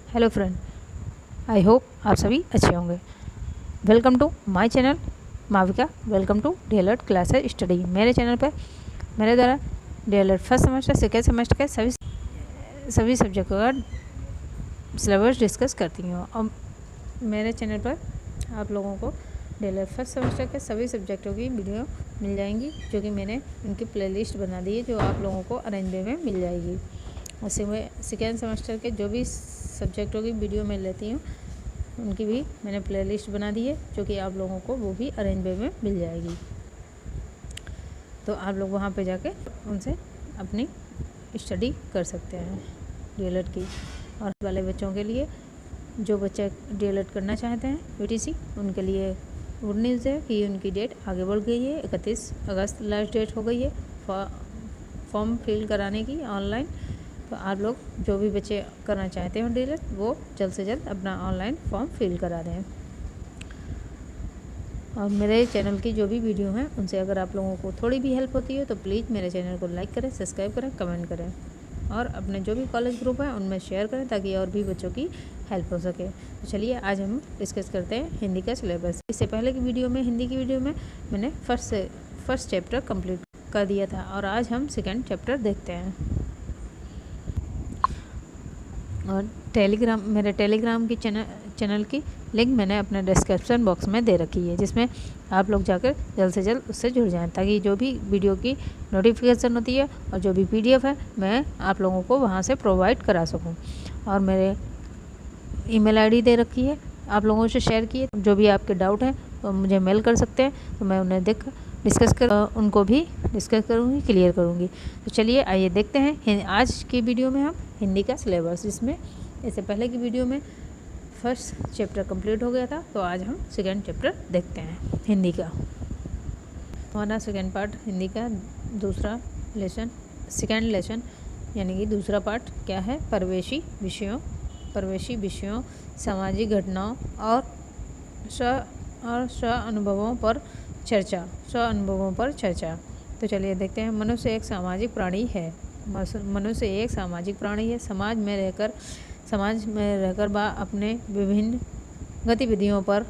Hello friend, I hope आप सभी अच्छे होंगे। Welcome to my channel Mavika. Welcome to DElEd classes study. मेरे चैनल पर मेरे द्वारा DElEd first semester second semester के सभी सब्जेक्टों का सिलेबस डिस्कस करती हूँ। और मेरे चैनल पर आप लोगों को डीएलएड फर्स्ट सेमेस्टर के सभी सब्जेक्टों की वीडियो मिल जाएंगी, जो कि मैंने उनकी प्लेलिस्ट बना दी है, जो आप लोगों को अरेंज वे में मिल जाएगी। उसी में सेकेंड सेमेस्टर के जो भी सब्जेक्टों की वीडियो मैं लेती हूँ उनकी भी मैंने प्लेलिस्ट बना दी है, जो कि आप लोगों को वो भी अरेंज वे में मिल जाएगी। तो आप लोग वहाँ पे जाके उनसे अपनी स्टडी कर सकते हैं डीएलएड की। और वाले बच्चों के लिए, जो बच्चे डीएलएड करना चाहते हैं यूटीसी, उनके लिए गुड न्यूज़ है कि उनकी डेट आगे बढ़ गई है। 31 अगस्त लास्ट डेट हो गई है फॉर्म फिल कराने की ऑनलाइन। तो आप लोग जो भी बच्चे करना चाहते हो डीएलएड, वो जल्द से जल्द अपना ऑनलाइन फॉर्म फिल करा दें। और मेरे चैनल की जो भी वीडियो हैं उनसे अगर आप लोगों को थोड़ी भी हेल्प होती है तो प्लीज़ मेरे चैनल को लाइक करें, सब्सक्राइब करें, कमेंट करें और अपने जो भी कॉलेज ग्रुप हैं उनमें शेयर करें, ताकि और भी बच्चों की हेल्प हो सके। तो चलिए आज हम डिस्कस करते हैं हिंदी का सिलेबस। इससे पहले की वीडियो में, हिंदी की वीडियो में, मैंने फर्स्ट चैप्टर कंप्लीट कर दिया था और आज हम सेकेंड चैप्टर देखते हैं। और मेरे टेलीग्राम की चैनल की लिंक मैंने अपने डिस्क्रिप्शन बॉक्स में दे रखी है, जिसमें आप लोग जाकर जल्द से जल्द उससे जुड़ जाएं, ताकि जो भी वीडियो की नोटिफिकेशन होती है और जो भी पीडीएफ है मैं आप लोगों को वहां से प्रोवाइड करा सकूं। और मेरे ईमेल आईडी दे रखी है, आप लोगों से शेयर किए। जो भी आपके डाउट हैं तो मुझे मेल कर सकते हैं, तो मैं उन्हें उनको भी डिस्कस करूँगी, क्लियर करूँगी। तो चलिए आइए देखते हैं आज की वीडियो में हम हिंदी का सिलेबस, जिसमें इससे पहले की वीडियो में फर्स्ट चैप्टर कंप्लीट हो गया था। तो आज हम सेकेंड चैप्टर देखते हैं हिंदी का। हमारा सेकेंड पार्ट हिंदी का दूसरा लेसन, सेकेंड लेसन यानी कि दूसरा पार्ट क्या है? परिवेशी विषयों, सामाजिक घटनाओं और स्व अनुभवों पर चर्चा। तो चलिए देखते हैं। मनुष्य एक सामाजिक प्राणी है। समाज में रहकर वह अपने विभिन्न गतिविधियों पर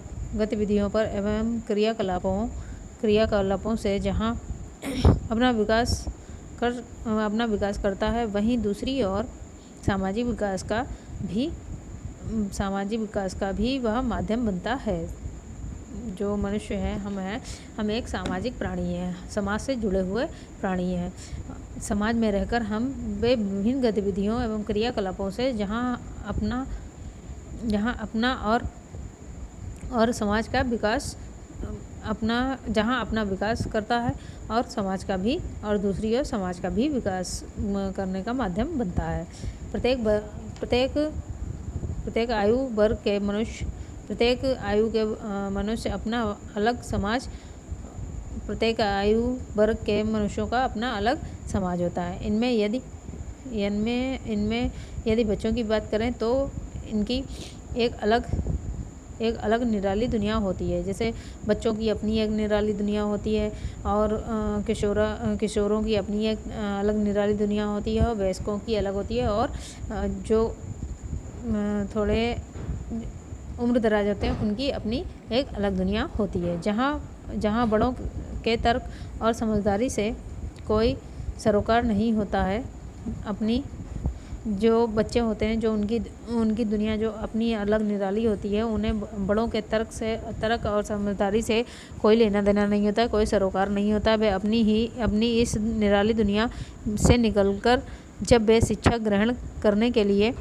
एवं क्रियाकलापों से जहाँ अपना विकास करता है, वहीं दूसरी ओर सामाजिक विकास का भी वह माध्यम बनता है। जो मनुष्य है, हम एक सामाजिक प्राणी हैं, समाज से जुड़े हुए प्राणी हैं। समाज में रहकर हम वे विभिन्न गतिविधियों एवं क्रियाकलापों से जहाँ अपना और समाज का विकास अपना विकास करता है, और समाज का भी, और दूसरी ओर समाज का भी विकास करने का माध्यम बनता है। प्रत्येक आयु वर्ग के मनुष्य अपना अलग समाज, प्रत्येक आयु वर्ग के मनुष्यों का अपना अलग समाज होता है। इनमें यदि बच्चों की बात करें तो इनकी एक अलग निराली दुनिया होती है। जैसे बच्चों की अपनी एक निराली दुनिया होती है, और किशोरों की अपनी एक अलग निराली दुनिया होती है, और वयस्कों की अलग होती है, और जो थोड़े उम्र दराज होते हैं उनकी अपनी एक अलग दुनिया होती है। जहाँ बड़ों के तर्क और समझदारी से कोई सरोकार नहीं होता है। अपनी जो बच्चे होते हैं, जो उनकी दुनिया जो अपनी अलग निराली होती है, उन्हें बड़ों के तर्क और समझदारी से कोई लेना देना नहीं होता है, कोई सरोकार नहीं होता। वे अपनी इस निराली दुनिया से निकलकर जब वे शिक्षा ग्रहण करने के लिए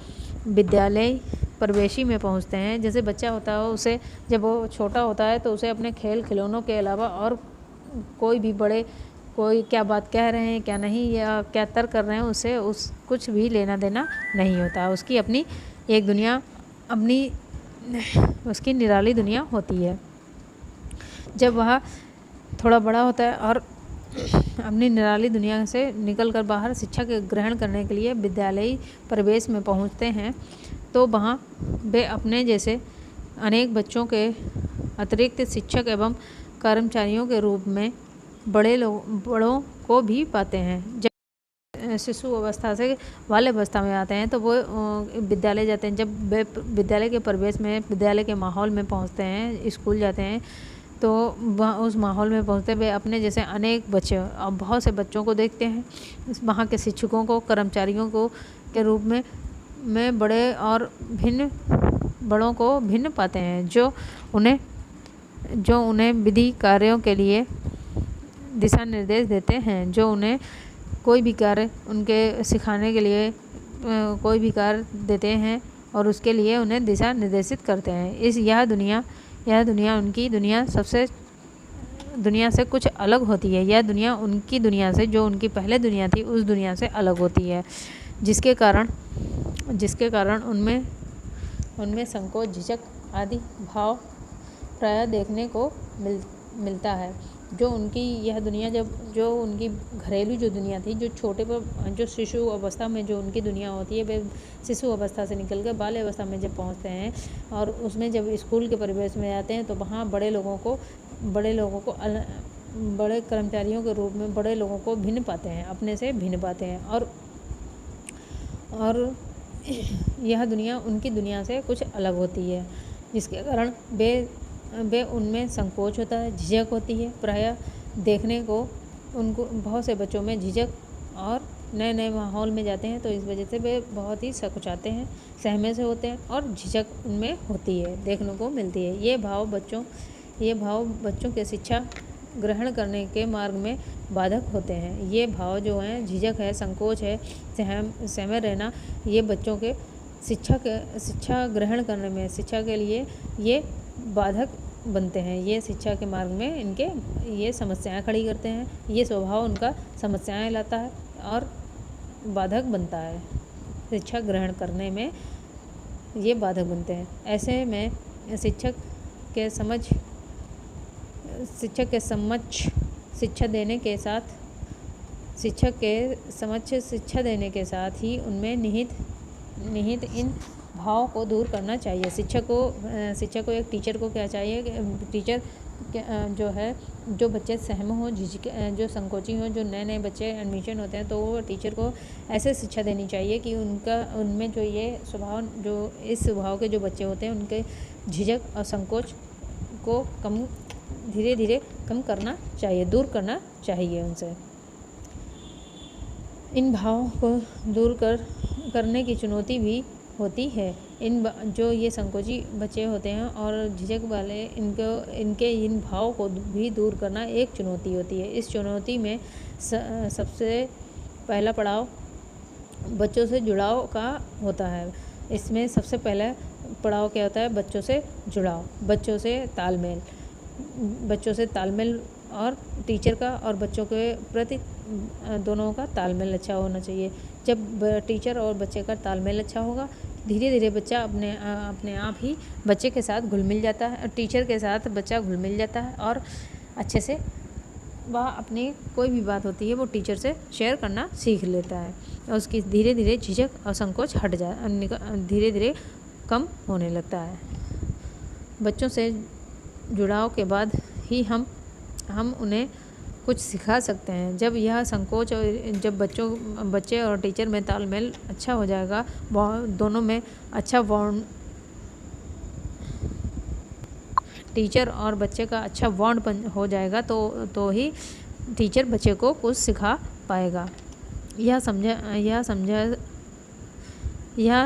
विद्यालय परिवेशी में पहुंचते हैं। जैसे बच्चा होता है, उसे जब वो छोटा होता है तो उसे अपने खेल खिलौनों के अलावा और कोई क्या बात कह रहे हैं, क्या नहीं, या क्या तर्क कर रहे हैं, उसे कुछ भी लेना देना नहीं होता। उसकी अपनी एक दुनिया, उसकी निराली दुनिया होती है। जब वह थोड़ा बड़ा होता है और अपनी निराली दुनिया से निकलकर बाहर शिक्षा के ग्रहण करने के लिए विद्यालयी परिवेश में पहुंचते हैं, तो वहाँ वे अपने जैसे अनेक बच्चों के अतिरिक्त शिक्षक एवं कर्मचारियों के रूप में बड़ों को भी पाते हैं। शिशु अवस्था से बाल अवस्था में आते हैं तो वो विद्यालय जाते हैं। जब वे विद्यालय के परिवेश में, विद्यालय के माहौल में पहुंचते हैं, स्कूल जाते हैं, तो वह उस माहौल में पहुंचते हुए अपने जैसे अनेक बच्चे और बहुत से बच्चों को देखते हैं। वहाँ के शिक्षकों को, कर्मचारियों को के रूप में बड़ों को भिन्न पाते हैं, जो उन्हें विधि कार्यों के लिए दिशा निर्देश देते हैं, जो उन्हें कोई भी कार्य उनके सिखाने के लिए कोई भी कार्य देते हैं और उसके लिए उन्हें दिशा निर्देशित करते हैं। यह दुनिया उनकी दुनिया से कुछ अलग होती है। यह दुनिया उनकी दुनिया से, जो उनकी पहले दुनिया थी, उस दुनिया से अलग होती है, जिसके कारण उनमें संकोच, झिझक आदि भाव प्रायः देखने को मिलता है। जो उनकी घरेलू जो दुनिया थी, जो शिशु अवस्था में जो उनकी दुनिया होती है, वे शिशु अवस्था से निकल कर बाल्य अवस्था में जब पहुंचते हैं और उसमें जब स्कूल के परिवेश में जाते हैं तो वहाँ बड़े कर्मचारियों के रूप में बड़े लोगों को भिन्न पाते हैं, अपने से भिन्न पाते हैं और यह दुनिया उनकी दुनिया से कुछ अलग होती है, जिसके कारण वे उनमें संकोच होता है, झिझक होती है। प्रायः देखने को उनको बहुत से बच्चों में झिझक और नए माहौल में जाते हैं तो इस वजह से वे बहुत ही संकोचाते हैं, सहमे से होते हैं और झिझक उनमें होती है, देखने को मिलती है। ये भाव बच्चों के शिक्षा ग्रहण करने के मार्ग में बाधक होते हैं। ये भाव जो हैं, झिझक है, संकोच है, सहमे रहना, ये बच्चों के शिक्षा ग्रहण करने में, शिक्षा के लिए ये बाधक बनते हैं। ये शिक्षा के मार्ग में ये समस्याएं खड़ी करते हैं। ये स्वभाव उनका समस्याएं लाता है और बाधक बनता है। शिक्षा ग्रहण करने में ये बाधक बनते हैं। ऐसे में शिक्षक के समक्ष शिक्षा देने के साथ ही उनमें निहित इन भाव को दूर करना चाहिए। शिक्षक को एक टीचर को क्या चाहिए, टीचर जो बच्चे सहम हो, जो संकोची हो, जो नए बच्चे एडमिशन होते हैं, तो वो टीचर को ऐसे शिक्षा देनी चाहिए कि उनमें जो ये स्वभाव, जो इस स्वभाव के जो बच्चे होते हैं, उनके झिझक और संकोच को धीरे धीरे कम करना चाहिए, दूर करना चाहिए उनसे। इन भावों को दूर करने की चुनौती भी होती है। जो ये संकोची बच्चे होते हैं और झिझक वाले, इनके इन भाव को भी दूर करना एक चुनौती होती है। इस चुनौती में सबसे पहला पड़ाव बच्चों से जुड़ाव का होता है। इसमें सबसे पहला पड़ाव क्या होता है? बच्चों से जुड़ाव, बच्चों से तालमेल और टीचर का और बच्चों के प्रति दोनों का तालमेल अच्छा होना चाहिए। जब टीचर और बच्चे का तालमेल अच्छा होगा, धीरे धीरे बच्चा अपने आप ही बच्चे के साथ घुल मिल जाता है, टीचर के साथ बच्चा घुल मिल जाता है और अच्छे से वह अपनी कोई भी बात होती है वो टीचर से शेयर करना सीख लेता है और उसकी धीरे धीरे झिझक और संकोच धीरे धीरे कम होने लगता है। बच्चों से जुड़ाव के बाद ही हम उन्हें कुछ सिखा सकते हैं। जब यह संकोच और जब बच्चे और टीचर में तालमेल अच्छा हो जाएगा, दोनों में अच्छा बॉन्ड, टीचर और बच्चे का अच्छा बॉन्ड हो जाएगा तो ही टीचर बच्चे को कुछ सिखा पाएगा। यह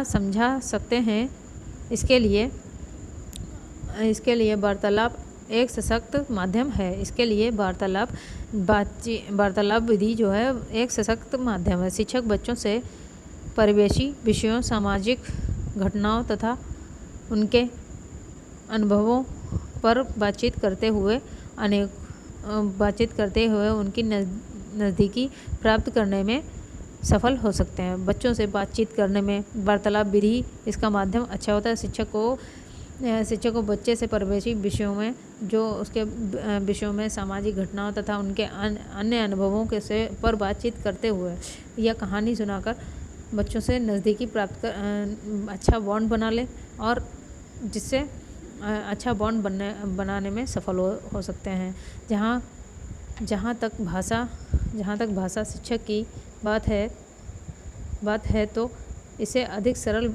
समझा सकते हैं। इसके लिए वार्तालाप एक सशक्त माध्यम है। इसके लिए वार्तालाप विधि जो है एक सशक्त माध्यम है। शिक्षक बच्चों से परिवेशी विषयों, सामाजिक घटनाओं तथा उनके अनुभवों पर बातचीत करते हुए उनकी नज़दीकी प्राप्त करने में सफल हो सकते हैं। बच्चों से बातचीत करने में वार्तालाप विधि इसका माध्यम अच्छा होता है। शिक्षक को बच्चे से परिवेशी विषयों में, जो उसके विषयों में, सामाजिक घटनाओं तथा उनके अन्य अनुभवों पर बातचीत करते हुए या कहानी सुनाकर बच्चों से नज़दीकी प्राप्त कर अच्छा बॉन्ड बना ले और जिससे अच्छा बॉन्ड बनाने में सफल हो सकते हैं। जहाँ तक भाषा शिक्षक की बात है, बात है तो इसे अधिक सरल,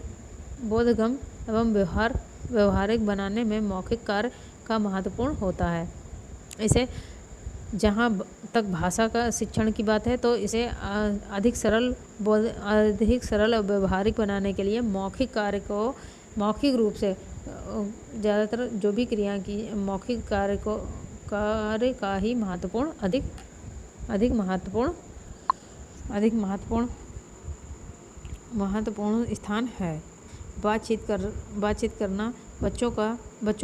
बोधगम्य एवं व्यवहारिक बनाने में मौखिक कार्य का महत्वपूर्ण होता है। इसे जहाँ तक भाषा का शिक्षण की बात है तो इसे अधिक सरल और व्यवहारिक बनाने के लिए मौखिक कार्य को मौखिक रूप से ज़्यादातर जो भी क्रिया की मौखिक कार्य का ही अधिक महत्वपूर्ण स्थान है। बातचीत करना बच्चों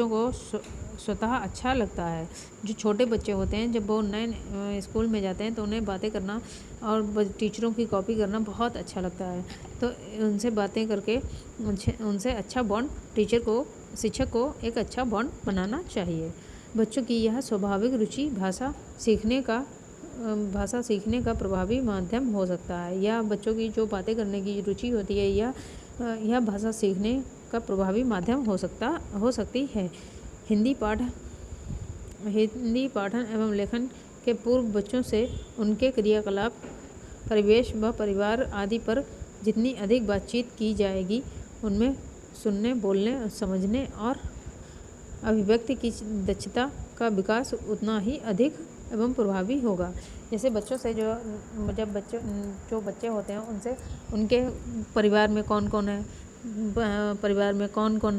को स्वतः अच्छा लगता है। जो छोटे बच्चे होते हैं, जब वो नए स्कूल में जाते हैं तो उन्हें बातें करना और टीचरों की कॉपी करना बहुत अच्छा लगता है। तो उनसे बातें करके उनसे अच्छा बॉन्ड शिक्षक को एक अच्छा बॉन्ड बनाना चाहिए। बच्चों की यह स्वाभाविक रुचि भाषा सीखने का प्रभावी माध्यम हो सकता है। या बच्चों की जो बातें करने की रुचि होती है यह भाषा सीखने का प्रभावी माध्यम हो सकती है। हिंदी पाठन एवं लेखन के पूर्व बच्चों से उनके क्रियाकलाप, परिवेश व परिवार आदि पर जितनी अधिक बातचीत की जाएगी, उनमें सुनने, बोलने, समझने और अभिव्यक्ति की दक्षता का विकास उतना ही अधिक एवं प्रभावी होगा। जैसे बच्चों से जो बच्चे होते हैं उनसे उनके परिवार में कौन कौन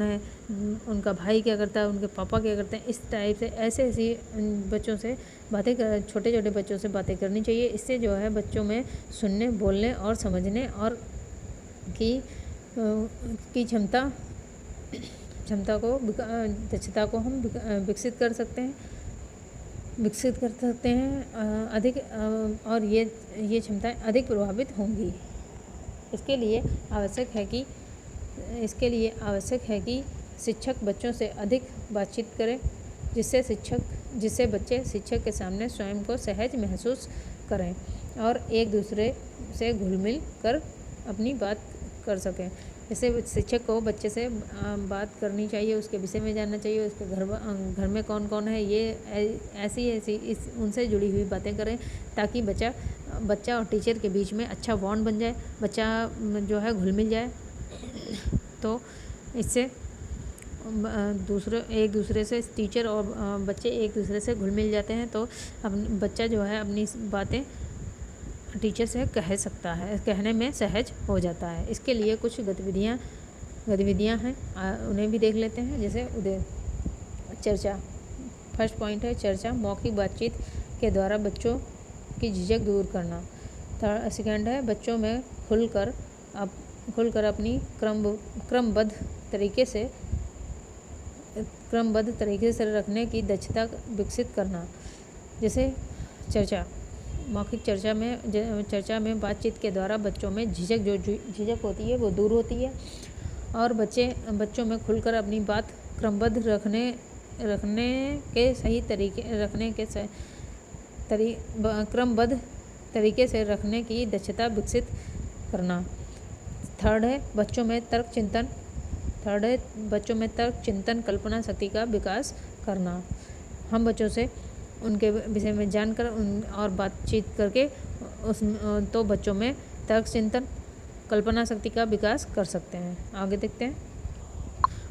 है, उनका भाई क्या करता है, उनके पापा क्या करते हैं, इस टाइप से ऐसे बच्चों से छोटे बच्चों से बातें करनी चाहिए। इससे जो है बच्चों में सुनने, बोलने और समझने और की दक्षता को हम विकसित कर सकते हैं अधिक, और ये क्षमताएं अधिक प्रभावित होंगी। इसके लिए आवश्यक है कि शिक्षक बच्चों से अधिक बातचीत करें, जिससे बच्चे शिक्षक के सामने स्वयं को सहज महसूस करें और एक दूसरे से घुल मिल कर अपनी बात कर सकें। जैसे शिक्षक को बच्चे से बात करनी चाहिए, उसके विषय में जानना चाहिए, उसके घर में कौन कौन है, ये ऐसी उनसे जुड़ी हुई बातें करें ताकि बच्चा और टीचर के बीच में अच्छा बॉन्ड बन जाए, बच्चा जो है घुल मिल जाए। तो इससे एक दूसरे से टीचर और बच्चे एक दूसरे से घुल मिल जाते हैं, तो बच्चा जो है अपनी बातें टीचर से कह सकता है, कहने में सहज हो जाता है। इसके लिए कुछ गतिविधियाँ हैं, उन्हें भी देख लेते हैं। जैसे चर्चा, फर्स्ट पॉइंट है चर्चा, मौखिक बातचीत के द्वारा बच्चों की झिझक दूर करना। सेकंड है बच्चों में खुलकर अपनी क्रमबद्ध तरीके से रखने की दक्षता विकसित करना। जैसे मौखिक चर्चा में बातचीत के द्वारा बच्चों में झिझक होती है वो दूर होती है और बच्चों में खुलकर अपनी बात क्रमबद्ध क्रमबद्ध तरीके से रखने की दक्षता विकसित करना। थर्ड है बच्चों में तर्क चिंतन कल्पना शक्ति का विकास करना। हम बच्चों से उनके विषय में जानकर और बातचीत करके तो बच्चों में तर्क चिंतन कल्पना शक्ति का विकास कर सकते हैं। आगे देखते हैं।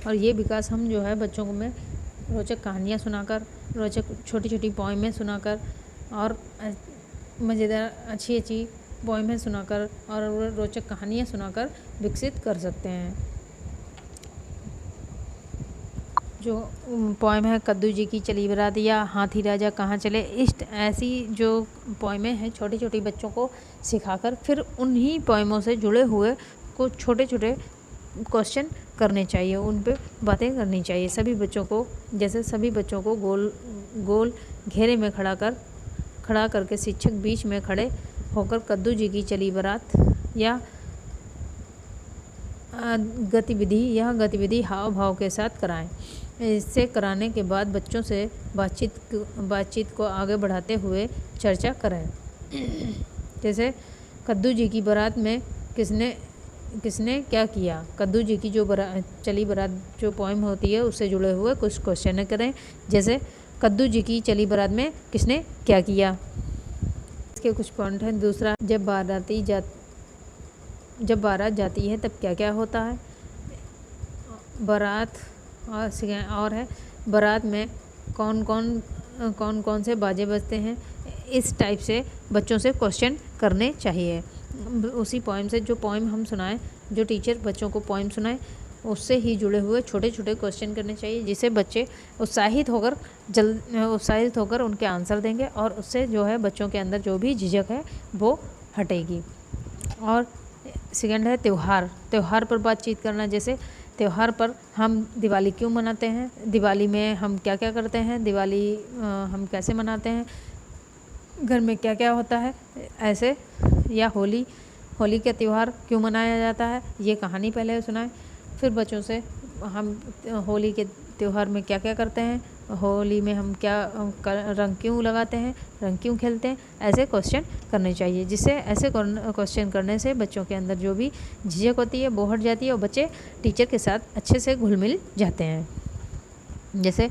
और ये विकास हम जो है बच्चों को में रोचक कहानियाँ सुनाकर, रोचक छोटी पोएमें सुनाकर और मज़ेदार अच्छी पोएमें सुनाकर और रोचक कहानियाँ सुनाकर विकसित कर सकते हैं। जो पोएम है कद्दू जी की चली बारात या हाथी राजा कहाँ चले, ऐसी जो पोएमें हैं छोटी बच्चों को सिखाकर फिर उन्हीं पोएमों से जुड़े हुए को छोटे क्वेश्चन करने चाहिए, उन पे बातें करनी चाहिए। सभी बच्चों को गोल घेरे में खड़ा करके शिक्षक बीच में खड़े होकर कद्दू जी की चली बारात या गतिविधि हाव भाव के साथ कराएं। इससे कराने के बाद बच्चों से बातचीत को आगे बढ़ाते हुए चर्चा करें। जैसे कद्दू जी की बारात में किसने क्या किया, कद्दू जी की जो चली बारात जो पोएम होती है उससे जुड़े हुए कुछ क्वेश्चन करें। जैसे कद्दू जी की चली बारात में किसने क्या किया, इसके कुछ पॉइंट हैं। दूसरा, जब जब बारात जाती है तब क्या क्या होता है, बारात और है बारात में कौन कौन से बाजे बजते हैं। इस टाइप से बच्चों से क्वेश्चन करने चाहिए। उसी पोइम से, जो पोइम हम सुनाएं, जो टीचर बच्चों को पोइम सुनाए, उससे ही जुड़े हुए छोटे छोटे क्वेश्चन करने चाहिए, जिससे बच्चे उत्साहित होकर उनके आंसर देंगे और उससे जो है बच्चों के अंदर जो भी झिझक है वो हटेगी। और सेकंड है त्यौहार पर बातचीत करना। जैसे त्यौहार पर हम दिवाली क्यों मनाते हैं, दिवाली में हम क्या क्या करते हैं, दिवाली हम कैसे मनाते हैं, घर में क्या क्या होता है, ऐसे। या होली का त्यौहार क्यों मनाया जाता है, ये कहानी पहले सुनाएं। फिर बच्चों से हम होली के त्यौहार में क्या क्या करते हैं, होली में हम क्या रंग क्यों लगाते हैं, रंग क्यों खेलते हैं, ऐसे क्वेश्चन करने चाहिए। जिससे ऐसे क्वेश्चन करने से बच्चों के अंदर जो भी झिझक होती है वो हट जाती है और बच्चे टीचर के साथ अच्छे से घुल मिल जाते हैं। जैसे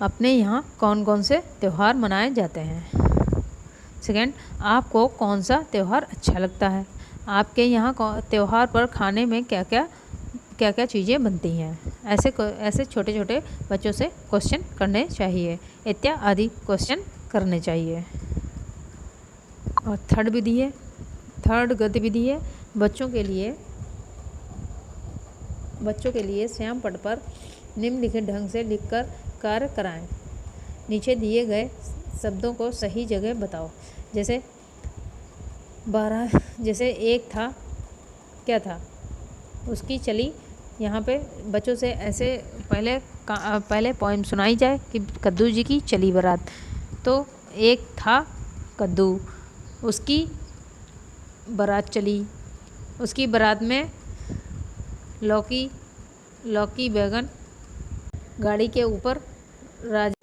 अपने यहाँ कौन कौन से त्यौहार मनाए जाते हैं। सेकंड, आपको कौन सा त्यौहार अच्छा लगता है, आपके यहाँ त्यौहार पर खाने में क्या क्या चीज़ें बनती हैं। ऐसे छोटे छोटे बच्चों से क्वेश्चन करने चाहिए, इत्यादि क्वेश्चन करने चाहिए। और थर्ड गतिविधि है बच्चों के लिए श्याम पट पर निम्नलिखित ढंग से लिखकर कार्य कराएं। नीचे दिए गए शब्दों को सही जगह बताओ। जैसे 12, जैसे एक था, क्या था, उसकी चली। यहाँ पे बच्चों से ऐसे पहले पोएम सुनाई जाए कि कद्दू जी की चली बारात। तो एक था कद्दू, उसकी बारात चली, उसकी बारात में लौकी बैगन, गाड़ी के ऊपर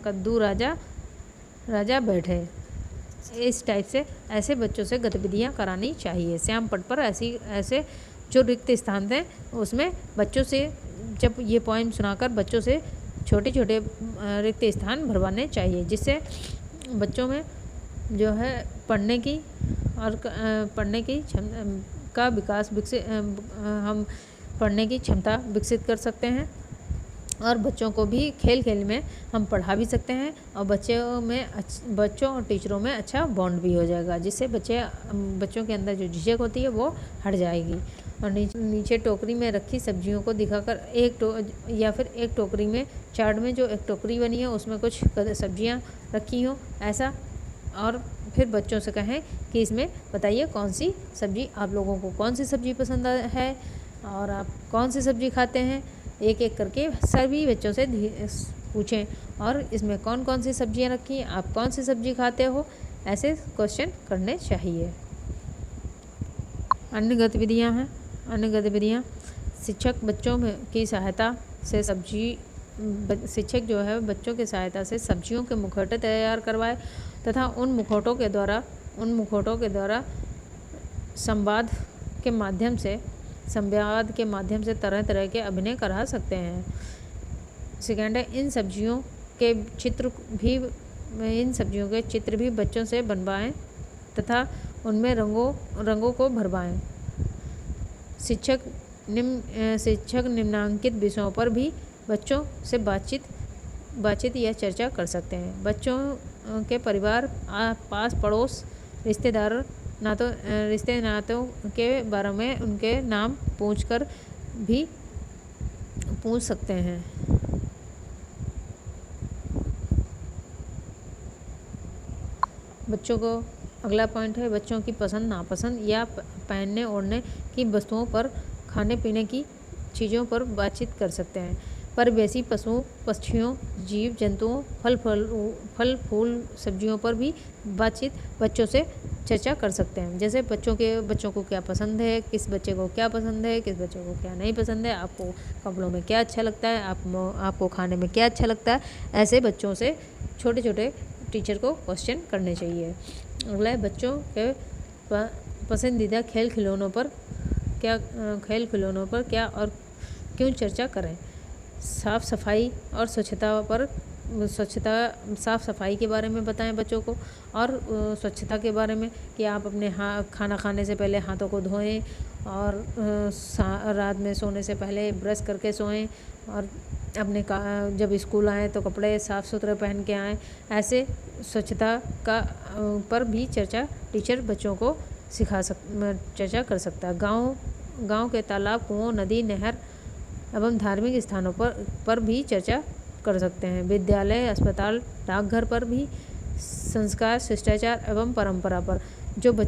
कद्दू राजा बैठे। इस टाइप से ऐसे बच्चों से गतिविधियाँ करानी चाहिए। श्याम पट पर ऐसे जो रिक्त स्थान थे उसमें बच्चों से, जब ये पोएम सुनाकर बच्चों से छोटे छोटे रिक्त स्थान भरवाने चाहिए, जिससे बच्चों में जो है पढ़ने की क्षमता विकसित कर सकते हैं। और बच्चों को भी खेल खेल में हम पढ़ा भी सकते हैं और बच्चों और टीचरों में अच्छा बॉन्ड भी हो जाएगा, जिससे बच्चों के अंदर जो झिझक होती है वो हट जाएगी। और नीचे टोकरी में रखी सब्जियों को दिखाकर या फिर एक टोकरी में, चार्ट में जो एक टोकरी बनी है उसमें कुछ सब्जियां रखी हों ऐसा। और फिर बच्चों से कहें कि इसमें बताइए कौन सी सब्जी, आप लोगों को कौन सी सब्जी पसंद है और आप कौन सी सब्जी खाते हैं। एक एक करके सभी बच्चों से पूछें और इसमें कौन कौन सी सब्जियां रखी हैं, आप कौन सी सब्जी खाते हो, ऐसे क्वेश्चन करने चाहिए। अन्य गतिविधियां शिक्षक जो है बच्चों की सहायता से सब्जियों के मुखौटे तैयार करवाए तथा उन मुखौटों के द्वारा संवाद के माध्यम से तरह तरह के अभिनय करा सकते हैं। सेकेंड है, इन सब्जियों के चित्र भी बच्चों से बनवाएं तथा उनमें रंगों को भरवाएं। शिक्षक निम्नांकित विषयों पर भी बच्चों से बातचीत या चर्चा कर सकते हैं। बच्चों के परिवार, पास पड़ोस, रिश्ते नातों के बारे में उनके नाम पूछ सकते हैं। बच्चों को अगला पॉइंट है, बच्चों की पसंद नापसंद या पहनने ओढ़ने की वस्तुओं पर, खाने पीने की चीज़ों पर बातचीत कर सकते हैं। परिवेशी पशुओं पक्षियों, जीव जंतुओं, फल फूल सब्जियों पर भी बच्चों से चर्चा कर सकते हैं। जैसे बच्चों को क्या पसंद है, किस बच्चे को क्या पसंद है, किस बच्चे को क्या नहीं पसंद है, आपको कपड़ों में क्या अच्छा लगता है, आपको खाने में क्या अच्छा लगता है। ऐसे बच्चों से छोटे छोटे टीचर को क्वेश्चन करने चाहिए। अगला है, बच्चों के पसंदीदा खेल खिलौनों पर क्या और क्यों चर्चा करें। साफ सफाई और स्वच्छता पर स्वच्छता साफ़ सफाई के बारे में बताएं बच्चों को, और स्वच्छता के बारे में कि आप अपने खाना खाने से पहले हाथों को धोएं, और रात में सोने से पहले ब्रश करके सोएं, और अपने जब स्कूल आएँ तो कपड़े साफ़ सुथरे पहन के आएँ। ऐसे स्वच्छता का पर भी चर्चा टीचर बच्चों को चर्चा कर सकता है। गांव के तालाब, कुओं, नदी, नहर एवं धार्मिक स्थानों पर भी चर्चा कर सकते हैं। विद्यालय, अस्पताल, डाकघर पर भी संस्कार, शिष्टाचार एवं परंपरा पर। जब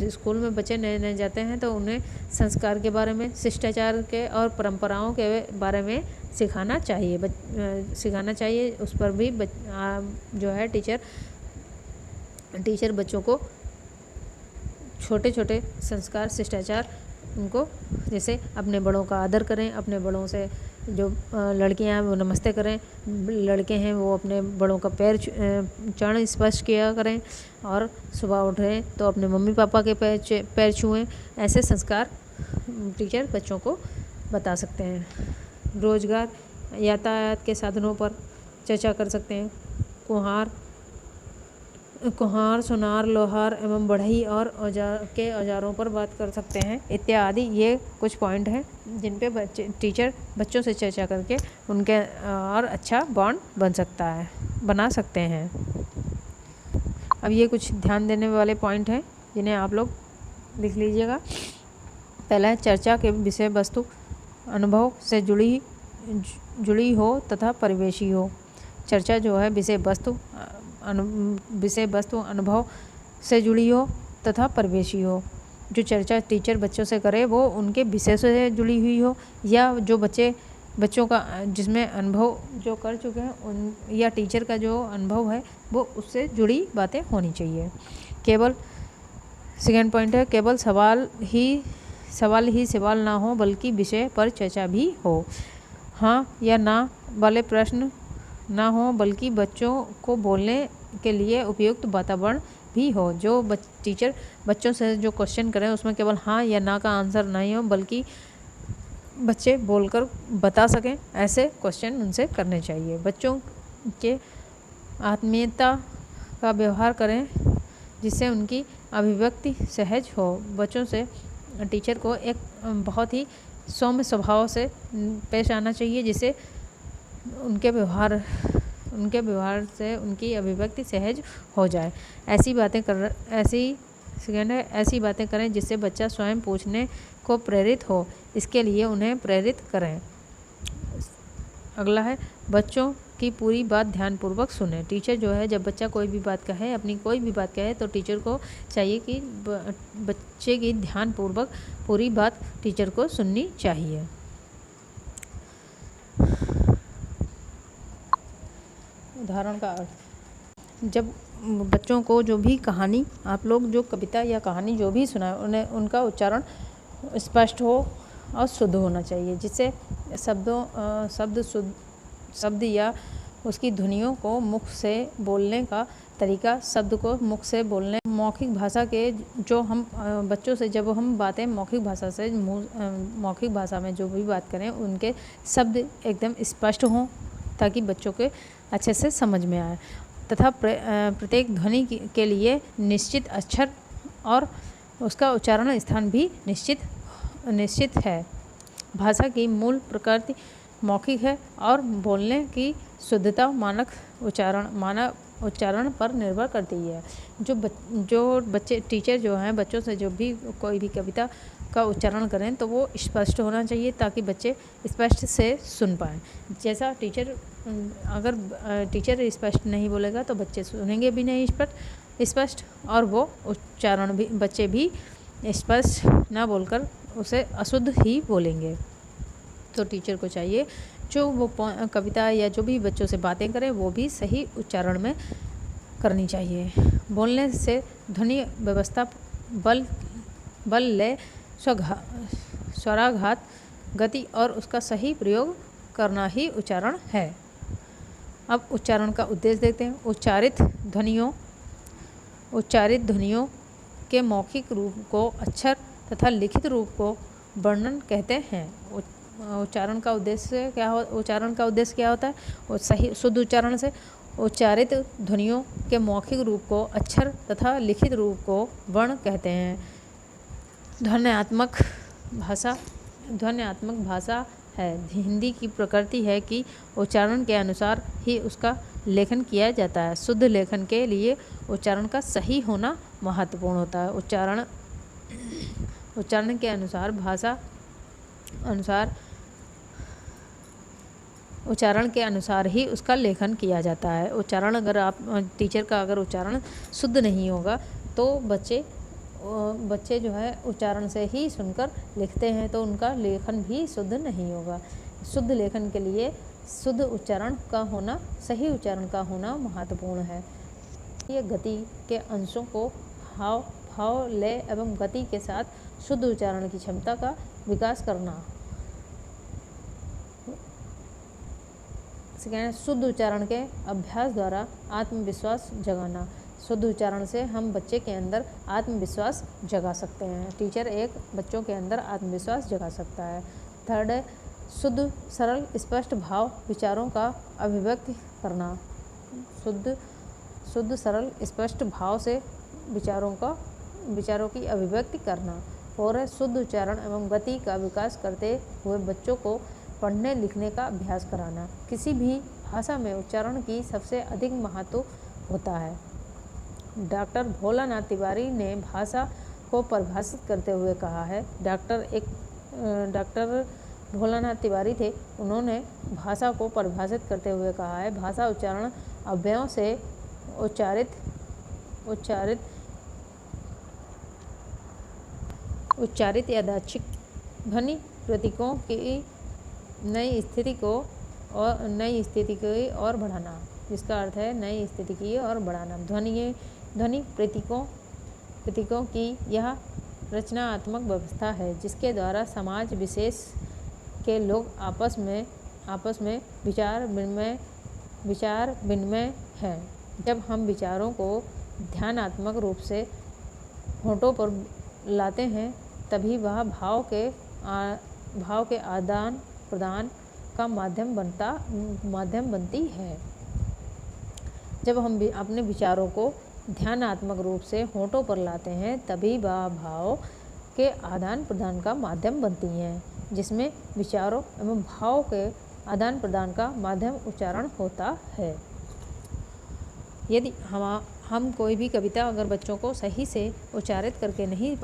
स्कूल में बच्चे नए नए जाते हैं तो उन्हें संस्कार के बारे में, शिष्टाचार के और परंपराओं के बारे में सिखाना चाहिए। उस पर भी जो है टीचर बच्चों को छोटे छोटे संस्कार, शिष्टाचार उनको, जैसे अपने बड़ों का आदर करें, अपने बड़ों से, जो लड़कियां हैं वो नमस्ते करें, लड़के हैं वो अपने बड़ों का चरण स्पर्श किया करें, और सुबह उठें तो अपने मम्मी पापा के पैर छुएं। ऐसे संस्कार टीचर बच्चों को बता सकते हैं। रोजगार, यातायात के साधनों पर चर्चा कर सकते हैं। कुम्हार, सुनार, लोहार एवं बढ़ई और औजारों पर बात कर सकते हैं इत्यादि। ये कुछ पॉइंट हैं जिन पे टीचर बच्चों से चर्चा करके उनके और अच्छा बॉन्ड बना सकते हैं। अब ये कुछ ध्यान देने वाले पॉइंट हैं जिन्हें आप लोग लिख लीजिएगा। पहला है, चर्चा के विषय वस्तु अनुभव से जुड़ी हो तथा परिवेशी हो। चर्चा जो है विषय वस्तु अनुभव से जुड़ी हो तथा परिवेशी हो। जो चर्चा टीचर बच्चों से करे वो उनके विषय से जुड़ी हुई हो, या जो बच्चों का जिसमें अनुभव जो कर चुके हैं या टीचर का जो अनुभव है वो उससे जुड़ी बातें होनी चाहिए। सेकेंड पॉइंट है, केवल सवाल ही ना हो बल्कि विषय पर चर्चा भी हो। हाँ या ना वाले प्रश्न ना हो बल्कि बच्चों को बोलने के लिए उपयुक्त वातावरण भी हो। जो टीचर बच्चों से जो क्वेश्चन करें उसमें केवल हाँ या ना का आंसर नहीं हो बल्कि बच्चे बोलकर बता सकें, ऐसे क्वेश्चन उनसे करने चाहिए। बच्चों के आत्मीयता का व्यवहार करें जिससे उनकी अभिव्यक्ति सहज हो। बच्चों से टीचर को एक बहुत ही सौम्य स्वभाव से पेश आना चाहिए जिससे उनके व्यवहार से उनकी अभिव्यक्ति सहज हो जाए। ऐसी बातें करें जिससे बच्चा स्वयं पूछने को प्रेरित हो, इसके लिए उन्हें प्रेरित करें। अगला है, बच्चों की पूरी बात ध्यानपूर्वक सुने। टीचर जो है जब बच्चा कोई भी बात कहे तो टीचर को चाहिए कि बच्चे की ध्यानपूर्वक पूरी बात टीचर को सुननी चाहिए। उदाहरण का अर्थ, जब बच्चों को जो भी कहानी आप लोग जो कविता या कहानी जो भी सुनाए उन्हें उनका उच्चारण स्पष्ट हो और शुद्ध होना चाहिए, जिससे शब्द या उसकी ध्वनियों को मुख से बोलने का तरीका, शब्द को मुख से बोलने, मौखिक भाषा के जो हम बच्चों से जब हम बातें मौखिक भाषा में जो भी बात करें उनके शब्द एकदम स्पष्ट हों ताकि बच्चों के अच्छे से समझ में आए, तथा प्रत्येक ध्वनि के लिए निश्चित अक्षर और उसका उच्चारण स्थान भी निश्चित है। भाषा की मूल प्रकृति मौखिक है और बोलने की शुद्धता मानक उच्चारण पर निर्भर करती है। जो बच्चे टीचर जो हैं बच्चों से जो भी कोई भी कविता का उच्चारण करें तो वो स्पष्ट होना चाहिए ताकि बच्चे स्पष्ट से सुन पाएँ। जैसा अगर टीचर स्पष्ट नहीं बोलेगा तो बच्चे सुनेंगे भी नहीं स्पष्ट और वो उच्चारण भी बच्चे भी स्पष्ट ना बोलकर उसे अशुद्ध ही बोलेंगे। तो टीचर को चाहिए जो वो कविता या जो भी बच्चों से बातें करें वो भी सही उच्चारण में करनी चाहिए। बोलने से ध्वनि व्यवस्था, बल, लय, स्वराघात, गति और उसका सही प्रयोग करना ही उच्चारण है। अब उच्चारण का उद्देश्य देखते हैं। उच्चारित ध्वनियों के मौखिक रूप को अक्षर तथा लिखित रूप को वर्णन कहते हैं। उच्चारण का उद्देश्य क्या होता है? वो सही शुद्ध उच्चारण से उच्चारित ध्वनियों के मौखिक रूप को अक्षर तथा लिखित रूप को वर्ण कहते हैं। ध्वन्यात्मक भाषा है। हिंदी की प्रकृति है कि उच्चारण के अनुसार ही उसका लेखन किया जाता है। शुद्ध लेखन के लिए उच्चारण का सही होना महत्वपूर्ण होता है। उच्चारण के उच्चारण के अनुसार ही उसका लेखन किया जाता है। उच्चारण टीचर का अगर उच्चारण शुद्ध नहीं होगा तो बच्चे जो है उच्चारण से ही सुनकर लिखते हैं, तो उनका लेखन भी शुद्ध नहीं होगा। शुद्ध लेखन के लिए शुद्ध उच्चारण का होना, सही उच्चारण का होना महत्वपूर्ण है। ये गति के अंशों को भाव, लय एवं गति के साथ शुद्ध उच्चारण की क्षमता का विकास करना। शुद्ध उच्चारण के अभ्यास द्वारा आत्मविश्वास जगाना। शुद्ध उच्चारण से हम बच्चे के अंदर आत्मविश्वास जगा सकते हैं। टीचर बच्चों के अंदर आत्मविश्वास जगा सकता है। थर्ड है शुद्ध सरल स्पष्ट भाव विचारों का अभिव्यक्ति करना। शुद्ध सरल स्पष्ट भाव से विचारों की अभिव्यक्ति करना। और है शुद्ध उच्चारण एवं गति का विकास करते हुए बच्चों को पढ़ने लिखने का अभ्यास कराना। किसी भी भाषा में उच्चारण की सबसे अधिक महत्व होता है। डॉक्टर भोलानाथ तिवारी ने भाषा को परिभाषित करते हुए कहा है। डॉक्टर भोलानाथ तिवारी थे, उन्होंने भाषा को परिभाषित करते हुए कहा है, भाषा उच्चारण अव्ययों से उच्चारित यादृच्छिक ध्वनि प्रतीकों की नई स्थिति की ओर बढ़ाना, जिसका अर्थ है नई स्थिति की ओर बढ़ाना। ध्वनि प्रतीकों की यह रचनात्मक व्यवस्था है जिसके द्वारा समाज विशेष के लोग आपस में विचार विनिमय है। जब हम विचारों को ध्यानात्मक रूप से होठों पर लाते हैं तभी वह भाव के आदान प्रदान का माध्यम बनती है। जब हम अपने विचारों को ध्यानात्मक रूप से होठों पर लाते हैं तभी वह भाव के आदान प्रदान का माध्यम बनती हैं, जिसमें विचारों एवं भाव के आदान प्रदान का माध्यम उच्चारण होता है। यदि हम कोई भी कविता अगर बच्चों को सही से उच्चारित करके नहीं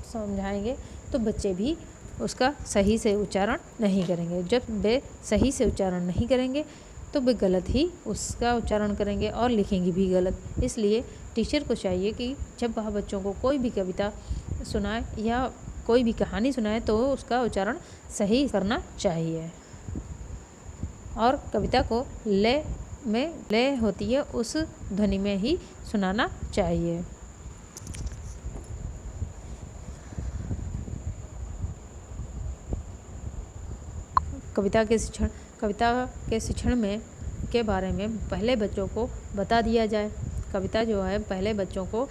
समझाएंगे तो बच्चे भी उसका सही से उच्चारण नहीं करेंगे। जब वे सही से उच्चारण नहीं करेंगे तो वे गलत ही उसका उच्चारण करेंगे और लिखेंगे भी गलत। इसलिए टीचर को चाहिए कि जब वह बच्चों को कोई भी कविता सुनाए या कोई भी कहानी सुनाए तो उसका उच्चारण सही करना चाहिए। और कविता को लय होती है उस ध्वनि में ही सुनाना चाहिए। कविता के शिक्षण के बारे में पहले बच्चों को बता दिया जाए। कविता जो है पहले बच्चों को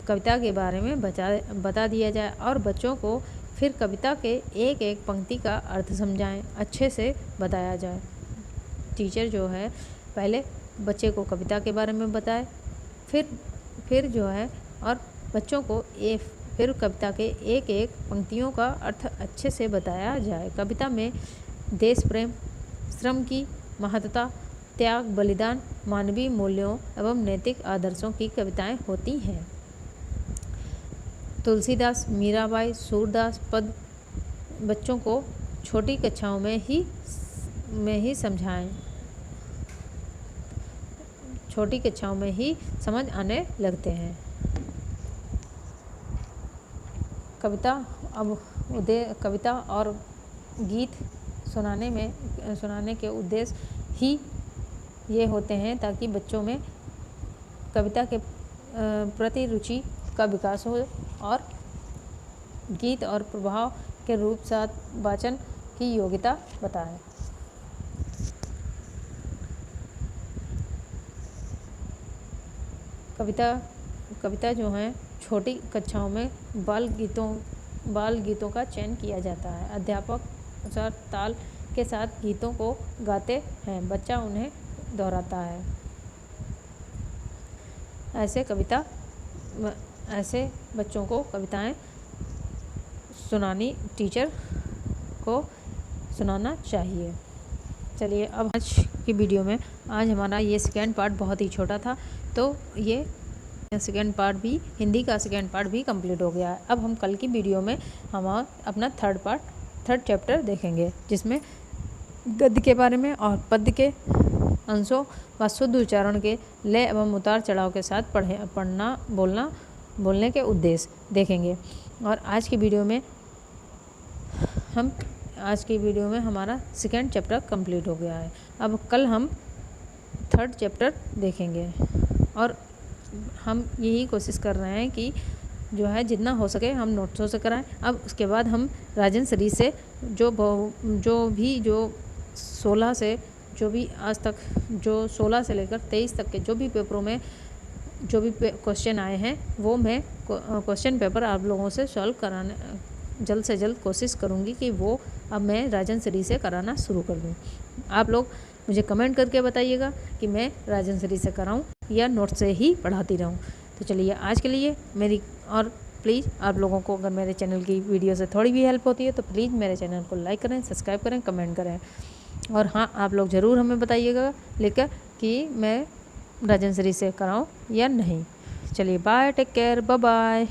कविता के बारे में बता दिया जाए और बच्चों को फिर कविता के एक एक पंक्ति का अर्थ समझाएं, अच्छे से बताया जाए। टीचर जो है पहले बच्चे को कविता के बारे में बताए, फिर जो है और बच्चों को फिर कविता के एक एक पंक्तियों का अर्थ अच्छे से बताया जाए। कविता में देश प्रेम, श्रम की महत्ता, त्याग, बलिदान, मानवीय मूल्यों एवं नैतिक आदर्शों की कविताएं होती हैं। तुलसीदास, मीराबाई, सूरदास पद बच्चों को छोटी कक्षाओं में ही समझाएं। छोटी कक्षाओं में ही समझ आने लगते हैं। कविता और गीत सुनाने के उद्देश्य ही ये होते हैं ताकि बच्चों में कविता के प्रति रुचि का विकास हो और गीत और प्रभाव के रूप साथ वाचन की योग्यता बताएं। कविता जो है छोटी कक्षाओं में बाल गीतों का चयन किया जाता है। अनुसार ताल के साथ गीतों को गाते हैं। बच्चा उन्हें दोहराता है। ऐसे बच्चों को कविताएं सुनानी टीचर को सुनाना चाहिए। चलिए अब आज की वीडियो में, आज हमारा ये सेकेंड पार्ट बहुत ही छोटा था, तो ये सेकेंड पार्ट भी, हिंदी का सेकेंड पार्ट भी कंप्लीट हो गया है। अब हम कल की वीडियो में हम अपना थर्ड चैप्टर देखेंगे, जिसमें गद्य के बारे में और पद्य के अंशों व शुद्ध उच्चारण के लय एवं उतार चढ़ाव के साथ बोलने के उद्देश्य देखेंगे। और आज की वीडियो में हमारा सेकेंड चैप्टर कंप्लीट हो गया है। अब कल हम थर्ड चैप्टर देखेंगे और हम यही कोशिश कर रहे हैं कि जो है जितना हो सके हम नोट्सों से कराएं। अब उसके बाद हम राजन सीरीज से जो 16 से जो भी आज तक, जो 16 से लेकर 23 तक के जो भी पेपरों में जो भी क्वेश्चन आए हैं, वो मैं क्वेश्चन पेपर आप लोगों से सॉल्व कराने जल्द से जल्द कोशिश करूँगी कि वो अब मैं राजन सीरीज से कराना शुरू कर दूँ। आप लोग मुझे कमेंट करके बताइएगा कि मैं राजन सीरीज से कराऊँ या नोट से ही पढ़ाती रहूँ। तो चलिए आज के लिए मेरी, और प्लीज़ आप लोगों को अगर मेरे चैनल की वीडियो से थोड़ी भी हेल्प होती है तो प्लीज़ मेरे चैनल को लाइक करें, सब्सक्राइब करें, कमेंट करें। और हाँ, आप लोग ज़रूर हमें बताइएगा लेकर कि मैं राजन सीरीज से कराऊँ या नहीं। चलिए bye, take care, bye bye.